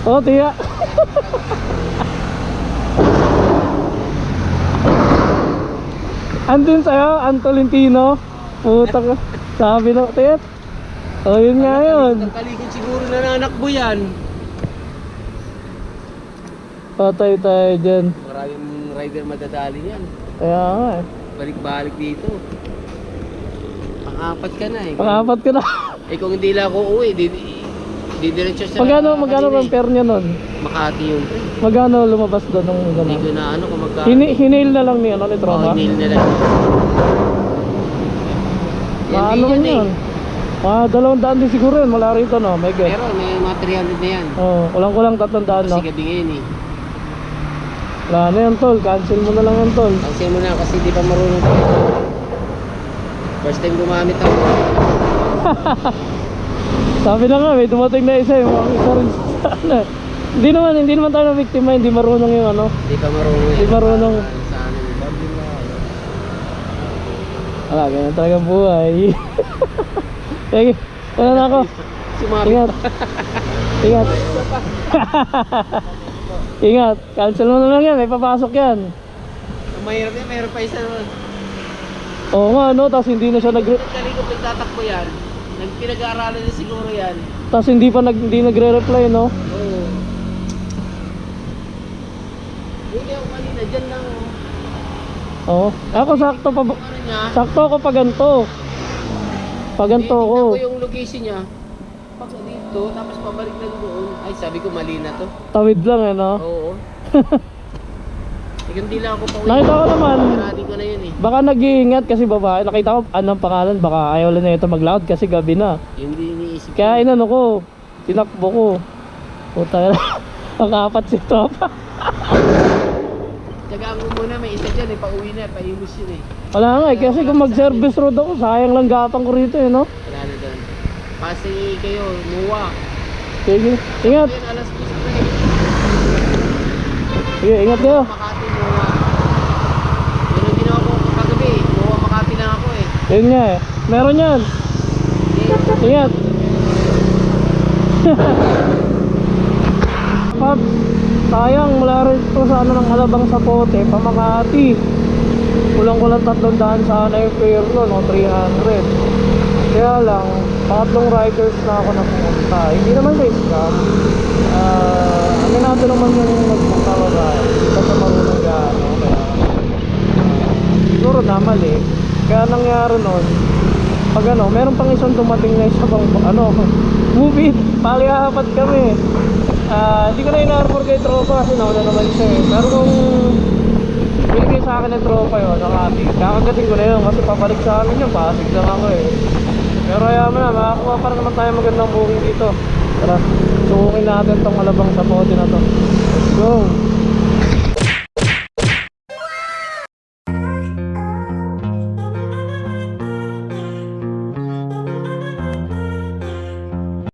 Oh, tiya. Andun sa'yo, Antolentino. Puta ka. Sabi na, tiya. Oh, yun nga yun. Kalikot siguro na nanakbo yan. Patay tayo dyan. Maraming rider madadali yan. Kaya nga eh. Balik-balik dito. Pang-apat ka na eh. Pang-apat ka na. Eh kung hindi lang ako uwi, didiretso sa... Magkano kanina ang fare niya nun? Makati yun. Magkano lumabas doon ng Hindi gano'n? ko na ano kung magkano. Hinail na lang ni ano, ni tropa? Hinail na lang. Ano man yun? 200 din siguro yun, mula rito no, may guess. Pero may mga 300 na yan. Oo, kulang-kulang 300 no? Kasi gabi ngayon eh. Wala na yan tol, cancel mo na lang yan tol. Kasi mo na kasi di pa marunong. First time gumamit ako. Sabi na nga, may dumating na isa yung mga isa rin sa ano. Hindi naman tayo na biktima, hindi marunong yung ano. Di pa marunong eh. Hindi marunong. Sa ano Wala, ganyan talagang buhay. Sige, wala na ako. Sumabit Ingat. Ingat. Ingat, cancel mo na lang yan, may papasok yan. Ang mahirap yan, mayroon pa isa naman. Oo nga no, tapos hindi na siya Kalikot nagtatakbo yan. Pinag-aaralan na siguro yan. tapos hindi nagre-reply no. Oo. Hindi ako kanina, dyan lang. Oo. Ako sakto pa Ano niya? sakto ako pa ganito. Pa ganito Tingnan ko. ko yung location niya. Pag dito, tapos pabalik lang doon. Ay, sabi ko mali na to. Tawid lang eh no. Oo. Hindi lang ako pa uwi. Nakita ko naman. Sarado ko na yun eh. Baka nag-iingat kasi babae. Nakita ko anong pangalan, baka ayaw lang na ito mag-loud kasi gabi na. Yung hindi iniisip Kaya inano ko, tinakbo ko. Puta na. Ang-apat si tropa. Tsagaan mo muna, may isa dyan eh. Pauwi na, paimos yun eh. Wala nga eh, kasi kung mag-service road ako, sayang lang gapang ko rito eh no. Wala na doon. Pasi kayo, muwa. Sige, ingat. Ayun, alas 10 na Sige, ingat kayo. Makati, muwa. Yun ang ginawa ko kagabi. Muwa, Makati lang ako eh. Yun nga eh. Meron yan. Ingat. Pag sayang mula rin ito sa ano ng Alabang sa Pote, pa Makati. Kulang-kulang 300 sana yung fare ko, no? 300. Kaya lang, pangatlong riders na ako na pumunta. Hindi naman sa scam. Aminado naman yung nagpunta ko dahil. Hindi pa sa marunong gano. Kaya, siguro namali. Kaya nangyari nun, pag ano, meron pang isang dumating na isa pang ano, movie, pali-apat kami. Hindi ko na ina-armor kay tropa kasi nauna naman siya eh. Pero kung binigay sa akin ng tropa yun, nakati, kakagating ko na yun kasi papalik sa amin yun, pasig lang ako eh. Pero ayaw mo na, makakuha pa naman tayo magandang booking dito. Tara, sukukin natin tong Alabang sa Pote na to. Let's go!